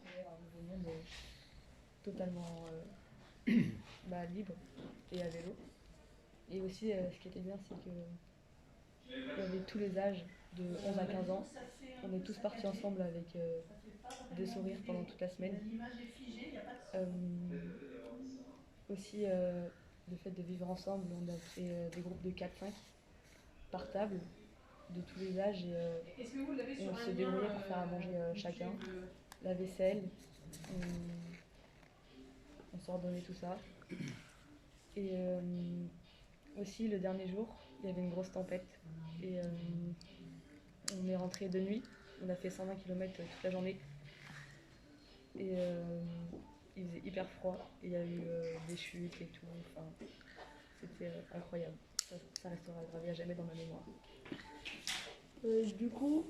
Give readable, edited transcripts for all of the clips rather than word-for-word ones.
découvrir un nouveau monde totalement libre et à vélo. Et aussi, ce qui était bien, c'est qu'il y avait tous les âges, de 11 à 15 ans. On est tous partis ensemble avec des sourires pendant toute la semaine. Aussi, le fait de vivre ensemble, on a fait des groupes de 4-5 par table, de tous les âges, et on se débrouillait pour faire à manger chacun, la vaisselle, on s'ordonnait tout ça. Et aussi, le dernier jour, il y avait une grosse tempête, et on est rentré de nuit, on a fait 120 km toute la journée, et il faisait hyper froid, et il y a eu des chutes et tout, enfin, c'était incroyable. Ça restera gravé à jamais dans ma mémoire. Du coup,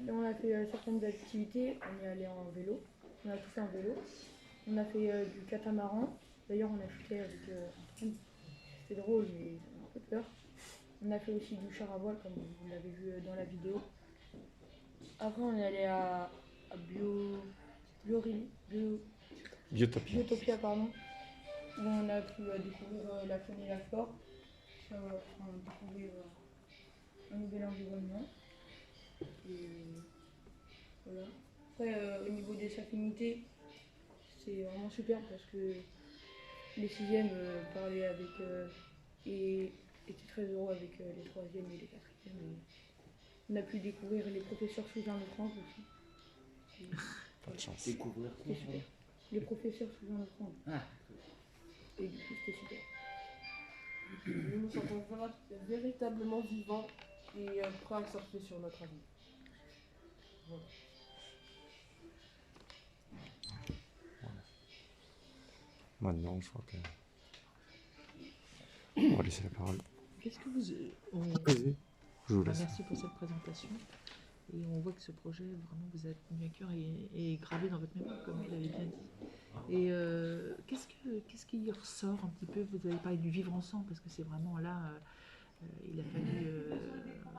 on a fait certaines activités. On est allé en vélo. On a tout fait en vélo. On a fait du catamaran. D'ailleurs, on a chuté avec un train. C'était drôle, mais ça m'a un peu peur. On a fait aussi du char à voile, comme vous l'avez vu dans la vidéo. Après, on est allé à Biotopia, pardon, où on a pu découvrir la faune et la flore, découvrir un nouvel environnement. Et voilà. Après, au niveau des affinités, c'est vraiment super parce que les sixièmes parlaient avec et étaient très heureux avec les troisièmes et les quatrièmes. On a pu découvrir les professeurs sous un autre angle aussi. Pas de chance. Découvrir quoi? C'était super. Les professeurs sous un autre angle. Ah. Et du coup, c'était super. Nous nous sentons véritablement vivants et prêts à surfer sur notre avenir. Voilà. Maintenant, je crois que... On va laisser la parole. Qu'est-ce que vous... Vas-y, je vous laisse. Merci pour cette présentation. Et on voit que ce projet, vraiment, vous a tenu à cœur et est gravé dans votre mémoire, comme vous l'avez bien dit. Et qu'est-ce qui ressort un petit peu? Vous avez parlé du vivre ensemble, parce que c'est vraiment là, il a fallu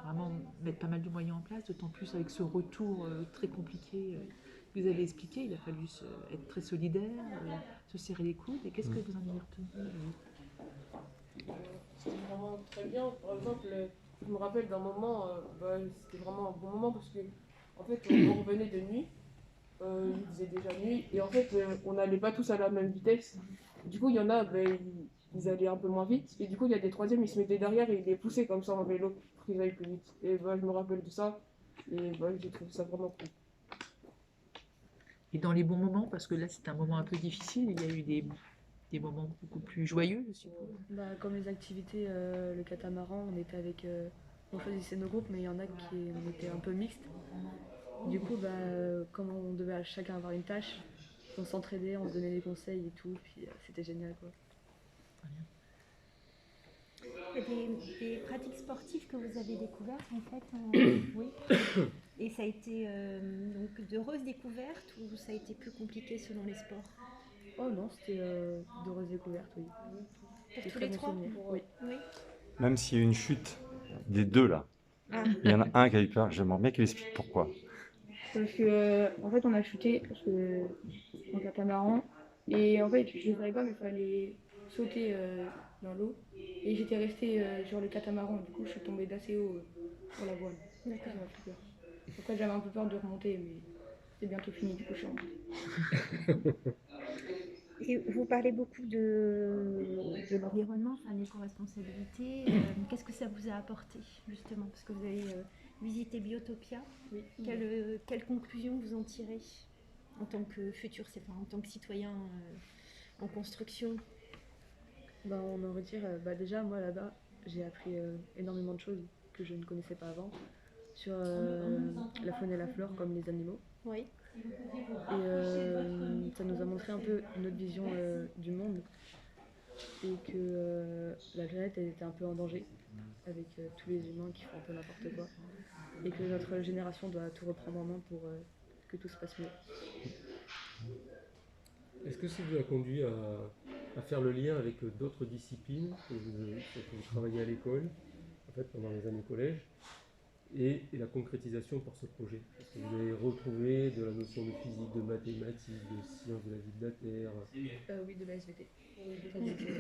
vraiment mettre pas mal de moyens en place, d'autant plus avec ce retour très compliqué que vous avez expliqué. Il a fallu être très solidaire, se serrer les coudes. Et qu'est-ce que vous en avez retenu? C'était vraiment très bien. Par exemple, je me rappelle d'un moment, c'était vraiment un bon moment parce que en fait, on revenait de nuit, il faisait déjà nuit, et en fait, on n'allait pas tous à la même vitesse. Du coup, il y en a, ils allaient un peu moins vite, et du coup, il y a des troisièmes, ils se mettaient derrière et ils les poussaient comme ça en vélo pour qu'ils aillent plus vite. Et je me rappelle de ça, et j'ai trouvé ça vraiment cool. Et dans les bons moments, parce que là, c'est un moment un peu difficile, il y a eu des moments beaucoup plus joyeux, je suppose. Comme les activités, le catamaran, on était avec... on choisissait nos groupes, mais il y en a qui on était un peu mixtes. Du coup, comme on devait chacun avoir une tâche, on s'entraidait, on se donnait des conseils et tout, puis c'était génial, quoi. Des pratiques sportives que vous avez découvertes, en fait, oui. Et ça a été donc d'heureuses découvertes ou ça a été plus compliqué selon les sports? Oh non, c'était d'heureuses découvertes, oui. Pour tous les trois? Oui. Oui. Même s'il y a eu une chute des deux là, il y en a un qui a eu peur, j'aimerais bien qu'il explique pourquoi. Parce que, en fait, on a chuté en catamaran, et en fait, je ne savais pas, mais il fallait sauter dans l'eau, et j'étais restée sur le catamaran, du coup, je suis tombée d'assez haut pour la voile. D'accord. Ça m'a fait peur. Après, j'avais un peu peur de remonter, mais c'est bientôt fini, du coup, je suis remontée. Et vous parlez beaucoup de l'environnement, enfin l'éco-responsabilité. Qu'est-ce que ça vous a apporté, justement? Parce que vous avez visité Biotopia. Oui. Quelles conclusions vous en tirez en tant que futur, en tant que citoyen en construction? On en retire, déjà, moi, là-bas, j'ai appris énormément de choses que je ne connaissais pas avant, sur la faune et la flore, comme les animaux. Oui. Et ça nous a montré un peu notre vision du monde et que la planète elle était un peu en danger avec tous les humains qui font un peu n'importe quoi et que notre génération doit tout reprendre en main pour que tout se passe mieux. Est-ce que ça vous a conduit à faire le lien avec d'autres disciplines que vous travaillez à l'école, en fait, pendant les années collège? et la concrétisation par ce projet. Est-ce que vous avez retrouvé de la notion de physique, de mathématiques, de sciences de la vie de la Terre, Oui, de la SVT.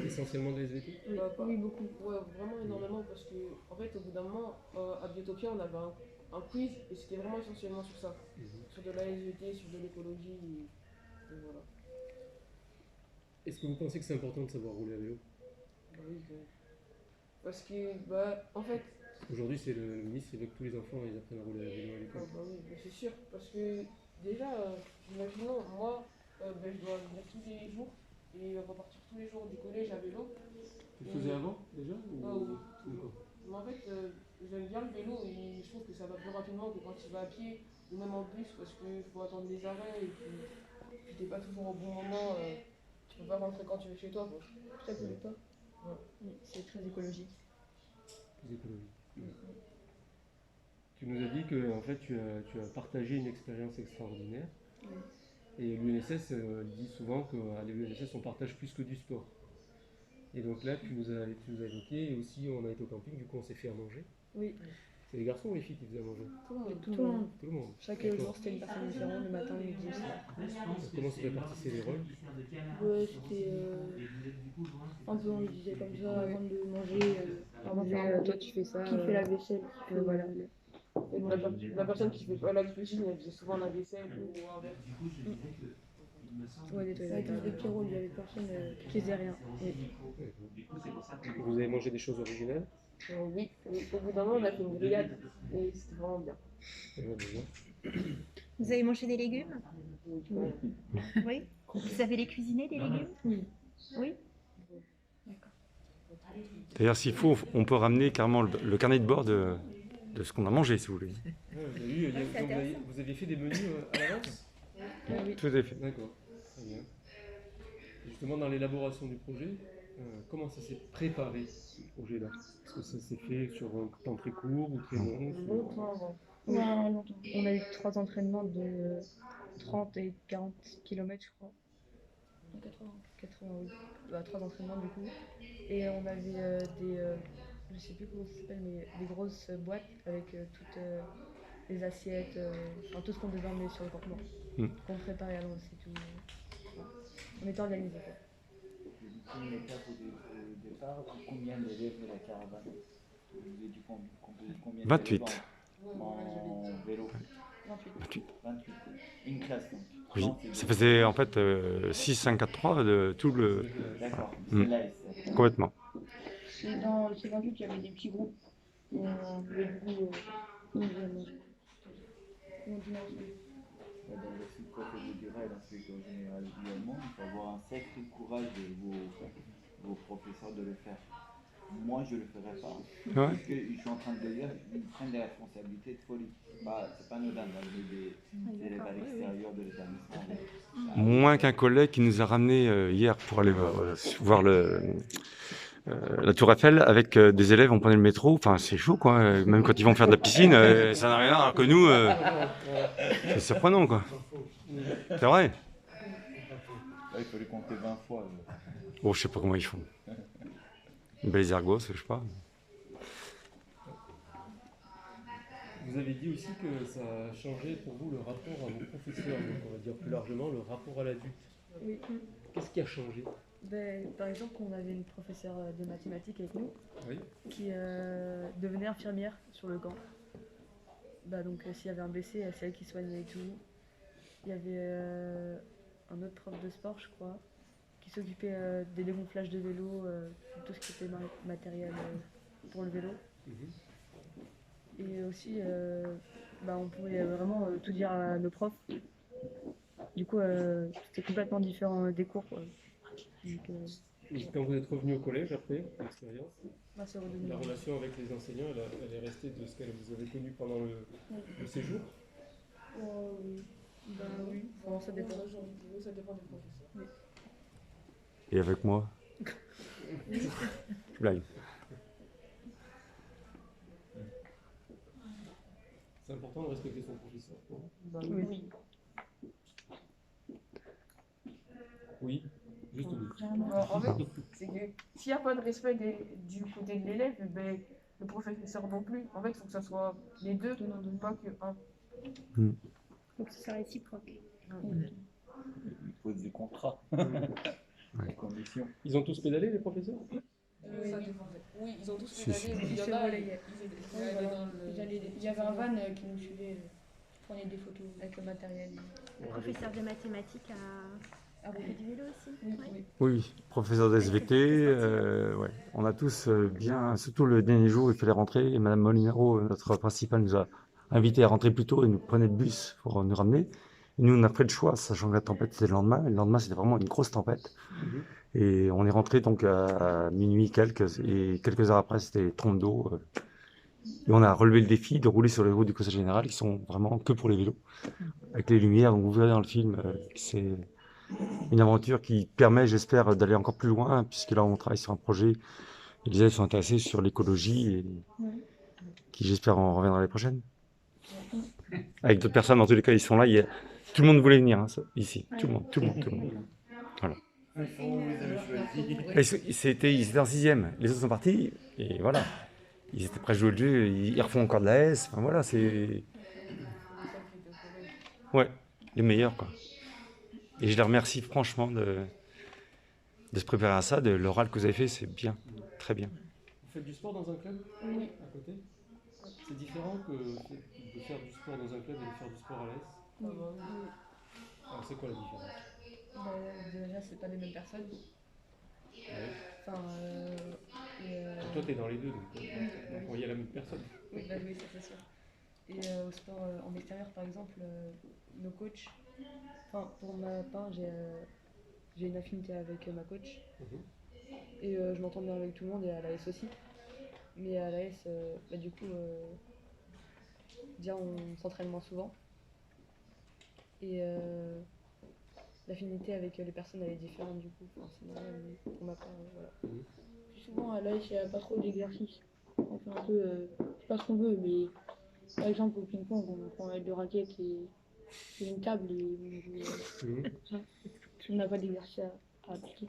essentiellement de SVT? Oui, beaucoup. Ouais, vraiment énormément parce que, en fait, au bout d'un moment, à Biotopia, on avait un quiz et c'était vraiment essentiellement sur ça. Sur de la SVT, sur de l'écologie. Et voilà. Est-ce que vous pensez que c'est important de savoir rouler à vélo? Bah oui, parce que, en fait, Aujourd'hui, c'est le ministre, il veut que tous les enfants ils apprennent à rouler à vélo à l'école. bah oui, mais c'est sûr. Parce que, déjà, imaginons, moi, je dois venir tous les jours et repartir tous les jours du collège à vélo. Tu le faisais avant déjà Ah oui, D'accord. mais en fait, j'aime bien le vélo et je trouve que ça va plus rapidement que quand tu vas à pied ou même en bus parce qu'il faut attendre les arrêts et puis t'es pas toujours au bon moment. Tu peux pas rentrer quand tu veux chez toi, quoi. Ça ne pas. Oui, c'est très écologique. Plus écologique. Tu nous as dit que en fait, tu as partagé une expérience extraordinaire. Et l'UNSS dit souvent qu'à l'UNSS, on partage plus que du sport. Et donc là, tu nous as évoqué, et aussi on a été au camping, du coup on s'est fait à manger. Oui. C'est les garçons ou les filles qui faisaient à manger? Tout le monde. Tout le monde. Chaque D'accord. jour, c'était une personne différente, le matin, le midi, le soir. Comment se répartissaient les rôles? Ouais, c'était un peu, on le disait comme ça, avant de manger. Avant de faire, toi, tu fais ça. Qui fait la vaisselle. Voilà. Et la personne qui fait pas la cuisine, elle faisait souvent la vaisselle ou inverse. Ouais, nettoyer la table. Avec Pierrot, il y avait personne qui faisait rien. Oui. Vous avez mangé des choses originales? Oui, au bout d'un moment, on a fait une grillade et c'était vraiment bien. Vous avez mangé des légumes? Oui. Vous savez les cuisiner, des légumes? Oui. D'ailleurs, s'il faut, on peut ramener carrément le carnet de bord de ce qu'on a mangé, si vous voulez. Vous aviez fait des menus à l'avance? Tout à fait. D'accord, très bien. Justement, dans l'élaboration du projet, comment ça s'est préparé, ce projet-là? Est-ce que ça s'est fait sur un temps très court ou très long? Longtemps avant. Longtemps. On a eu 3 entraînements de 30 et 40 km, je crois. 80, oui. 3 entraînements du coup. Et on avait je sais plus comment ça s'appelle, mais des grosses boîtes avec toutes les assiettes, enfin tout ce qu'on devait emmener sur le campement. Qu'on préparait à l'avance et tout. On était organisés quoi. Une étape au départ, combien d'élèves de la caravane? Vous avez dit combien 28. d'élèves en vélo? 28. 28. Une classe donc. Oui, ça faisait en fait 6, 5, 4, 3 de tout le... D'accord, Mm. c'est l'AS. Complètement. Dans ces 28, il y avait des petits groupes. On voulait du coup... C'est le côté vous dirait l'Inspecteur général également, il faut avoir un sacré courage de vos professeurs de le faire. Moi, je le ferais pas. Ouais. Parce que je suis en train de dire, ils prennent des responsabilités de folie. C'est pas anodin d'amener des élèves à l'extérieur de l'établissement. Moins qu'un collègue qui nous a ramené hier pour aller voir la Tour Eiffel avec des élèves, on prenait le métro, enfin c'est chaud quoi, même quand ils vont faire de la piscine, ça n'a rien, alors que nous, c'est surprenant quoi. C'est vrai. Là, il faut les compter 20 fois. Bon, je sais pas comment ils font. Une belle ergos, je sais pas. Vous avez dit aussi que ça a changé pour vous le rapport à vos professeurs, donc on va dire plus largement le rapport à l'adulte. Oui. Qu'est-ce qui a changé? Par exemple, on avait une professeure de mathématiques avec nous Oui. qui devenait infirmière sur le camp. Donc s'il y avait un blessé, c'est elle qui soignait et tout. Il y avait un autre prof de sport, je crois, qui s'occupait des dégonflages de vélo, tout ce qui était matériel pour le vélo. Et aussi, on pouvait vraiment tout dire à nos profs. Du coup, c'était complètement différent des cours, quoi. Donc, Et quand vous êtes revenu au collège après l'expérience, c'est redevenu la relation avec les enseignants, elle est restée de ce qu'elle vous avez connu pendant le séjour? oui. Oui. Enfin, ça dépend. Ça dépend des professeurs. Oui. Et avec moi? Je blague. C'est important de respecter son professeur. Oui. Oui, juste oui. En fait, c'est que s'il n'y a pas de respect du côté de l'élève, le professeur non plus. En fait, il faut que ça soit les deux, pas que un. Faut que ce soit réciproque. Il pose des contrats, des conditions. Ils ont tous pédalé, les professeurs? Ça dépend. Oui, ils ont tous Si, pédalé, si. mais il y Se en a, relayaient. ils allaient dans le... Il y avait un van qui nous suivait, prenait des photos avec le matériel. Le professeur de mathématiques a fait du vélo aussi. Oui, Ouais. oui. Oui, professeur de SVT, ouais. On a tous bien, surtout le dernier jour, il fallait rentrer, et Madame Molinaro, notre principale, nous a invités à rentrer plus tôt et nous prenait le bus pour nous ramener. Et nous, on a fait le choix, sachant que la tempête c'était le lendemain, et le lendemain c'était vraiment une grosse tempête. Et on est rentré donc à minuit et quelques heures après c'était trompe d'eau. Et on a relevé le défi de rouler sur les routes du Conseil général, qui sont vraiment que pour les vélos, avec les lumières. Donc vous verrez dans le film que c'est une aventure qui permet, j'espère, d'aller encore plus loin, puisque là on travaille sur un projet et les élèves sont intéressés sur l'écologie et qui, j'espère, en reviendra l'année prochaine. Avec d'autres personnes, dans tous les cas, ils sont là. Tout le monde voulait venir ici. Tout le monde. Voilà. Ils étaient en 6e. Les autres sont partis et voilà. Ils étaient prêts à jouer le jeu. Ils refont encore de la S. Enfin, voilà, c'est. Ouais, les meilleurs, quoi. Et je les remercie franchement de se préparer à ça, de l'oral que vous avez fait, c'est bien, très bien. Vous faites du sport dans un club? Oui. À côté? C'est différent que de faire du sport dans un club et de faire du sport à l'AS? Alors c'est quoi la différence? Déjà, c'est pas les mêmes personnes. Enfin, Toi t'es dans les deux, donc vous voyez la même personne. oui, bah oui, ça, c'est sûr. Et au sport en extérieur, par exemple, nos coachs, enfin, pour ma part, j'ai une affinité avec ma coach. Et je m'entends bien avec tout le monde et à l'AS aussi. Mais à l'AS, bah, du coup, déjà, on s'entraîne moins souvent. Et l'affinité avec les personnes, elle est différente du coup. Enfin, c'est normal, mais pour ma part, voilà. Souvent à l'AS, il n'y a pas trop d'exercices. On fait un peu, c'est pas ce qu'on veut, mais par exemple au ping-pong, on prend avec deux raquettes et une table et on joue. Ça. On n'a pas d'exercice à appliquer.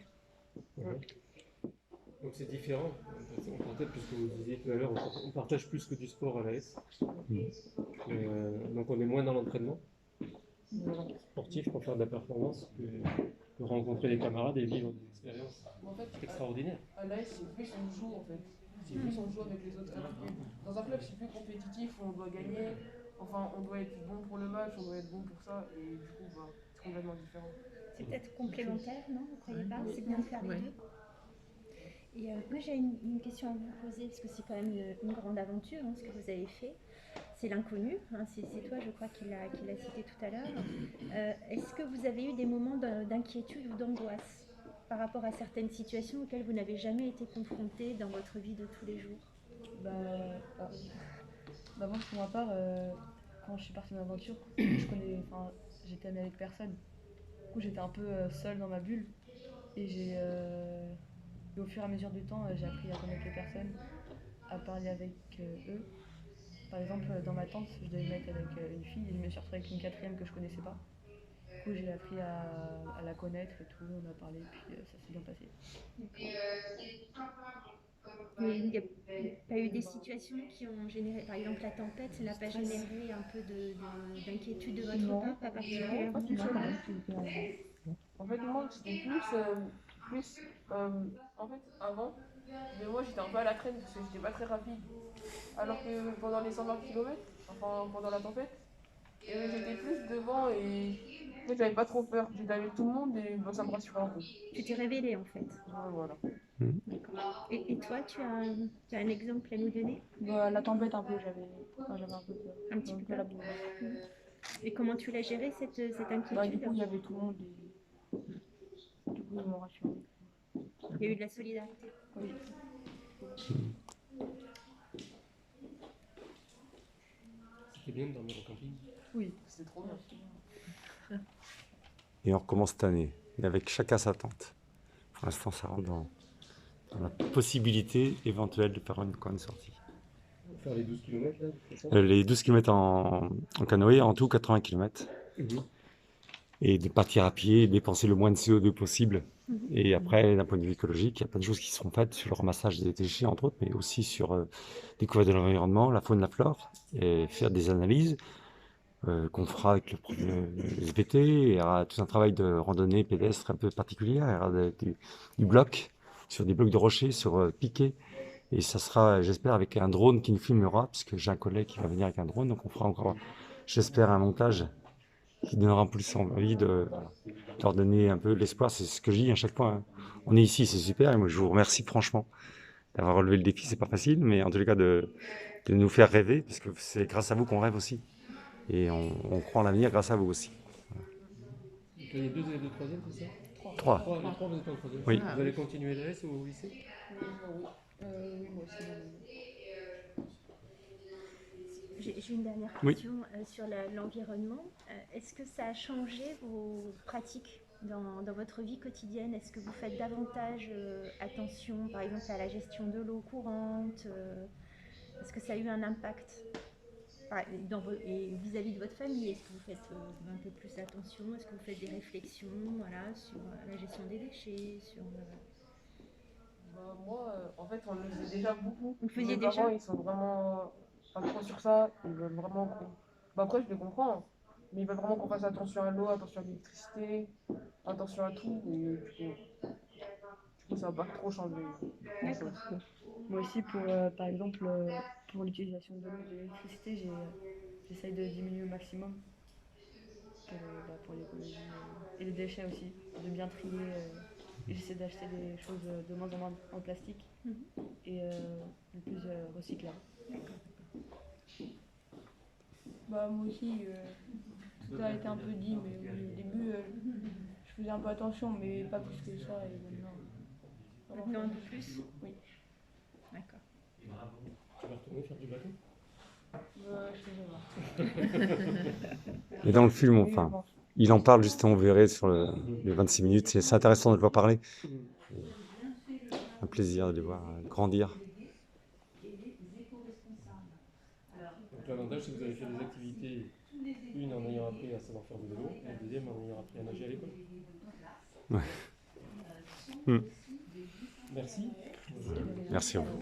Donc c'est différent. On partage, puisque vous disiez tout à l'heure, on partage plus que du sport à l'AS. Donc on est moins dans l'entraînement sportif pour faire de la performance que rencontrer des camarades et vivre des expériences En fait, extraordinaires. à l'AS, c'est plus on joue en fait. C'est plus on joue avec les autres équipiers. Dans un club, c'est plus compétitif, on doit gagner. Enfin, on doit être bon pour le match, on doit être bon pour ça. Et du coup, bah, c'est complètement différent. C'est peut-être complémentaire, non? Vous croyez pas? C'est bien de faire les deux. Et moi j'ai une question à vous poser, parce que c'est quand même une grande aventure, hein, ce que vous avez fait. C'est l'inconnu, hein, c'est toi je crois qui l'a cité tout à l'heure. Est-ce que vous avez eu des moments d'inquiétude ou d'angoisse par rapport à certaines situations auxquelles vous n'avez jamais été confronté dans votre vie de tous les jours? Moi pour ma part, quand je suis partie en aventure, j'étais amie avec personne. Du coup j'étais un peu seule dans ma bulle. Et au fur et à mesure du temps, j'ai appris à connaître les personnes, à parler avec eux. Par exemple, dans ma tente, je devais me mettre avec une fille et je me suis retrouvée avec une quatrième que je connaissais pas. Du coup, j'ai appris à la connaître et tout, on a parlé, puis ça s'est bien passé. Il n'y a pas eu des situations qui ont généré, par exemple la tempête, ça n'a pas généré un peu d'inquiétude de votre part, pas particulièrement? En fait, moi, c'était plus en fait, avant, mais moi j'étais un peu à la traîne parce que j'étais pas très rapide. Alors que pendant les 120 km, enfin pendant la tempête, j'étais plus devant et en fait, j'avais pas trop peur. J'étais avec tout le monde et bah, ça me rassurait un peu. Tu t'es révélée en fait. Ouais, voilà. D'accord. Et toi, tu as un exemple à nous donner? La tempête un peu, j'avais un peu peur. Un petit peu peur. Et comment tu l'as géré cette inquiétude? Du coup, il y avait tout le monde et du coup, ils m'ont rassuré. Il y a eu de la solidarité. Oui. C'était bien de dormir au camping. Oui, c'était trop bien. Et on recommence cette année, et avec chacun sa tente. Pour l'instant, ça rentre dans la possibilité éventuelle de faire encore une sortie. Faire les 12 km là, c'est ça? Les 12 km en canoë, en tout 80 km. et de partir à pied, dépenser le moins de CO2 possible. Et après, d'un point de vue écologique, il y a plein de choses qui seront faites sur le ramassage des déchets, entre autres, mais aussi sur découverte de l'environnement, la faune, la flore, et faire des analyses qu'on fera avec le SBT. Il y aura tout un travail de randonnée pédestre un peu particulier. Il y aura du bloc, sur des blocs de rochers, sur piquets. Et ça sera, j'espère, avec un drone qui nous filmera, parce que j'ai un collègue qui va venir avec un drone, donc on fera encore, j'espère, un montage qui donnera plus envie de leur donner un peu de l'espoir. C'est ce que je dis à chaque fois, hein. On est ici, c'est super, et moi je vous remercie franchement d'avoir relevé le défi. C'est pas facile, mais en tous les cas de nous faire rêver, parce que c'est grâce à vous qu'on rêve aussi. Et on croit en l'avenir grâce à vous aussi. Donc, il y a 2 élèves de 3e, c'est ça? 3. 3, les 3 vous êtes en 3e. Oui. Vous allez continuer l'ES au lycée? Oui, moi aussi. J'ai une dernière Oui. question sur l'environnement. Est-ce que ça a changé vos pratiques dans votre vie quotidienne? Est-ce que vous faites davantage attention, par exemple, à la gestion de l'eau courante? Est-ce que ça a eu un impact et vis-à-vis de votre famille? Est-ce que vous faites un peu plus attention? Est-ce que vous faites des réflexions, voilà, sur la gestion des déchets, sur Moi, en fait, on le faisait déjà beaucoup. Vous le faisiez Mes déjà? parents, ils sont vraiment pas trop sur ça. Ils veulent vraiment qu'on... Bah, après, je les comprends, hein. Mais ils veulent vraiment qu'on fasse attention à l'eau, attention à l'électricité, attention à tout. Et du coup, ça va pas trop changer. D'accord. Moi aussi, par exemple, pour l'utilisation de l'eau et de l'électricité, j'essaye de diminuer au maximum pour l'écologie et les déchets aussi, de bien trier. Et j'essaie d'acheter des choses de moins en moins en plastique et le plus recyclable. Bah, moi aussi, tout a été un peu dit, mais au début, je faisais un peu attention, mais pas plus que ça. Et Maintenant un peu plus? Oui. D'accord. Tu vas retourner faire du bateau? Je sais pas. Et dans le film, enfin, il en parle justement, vous verrez, sur les 26 minutes. C'est intéressant de le voir parler. Un plaisir de les voir grandir. Donc l'avantage, c'est que vous avez fait des activités, une en ayant appris à savoir faire du vélo, et la deuxième en ayant appris à nager à l'école. Ouais. Merci. Merci à vous.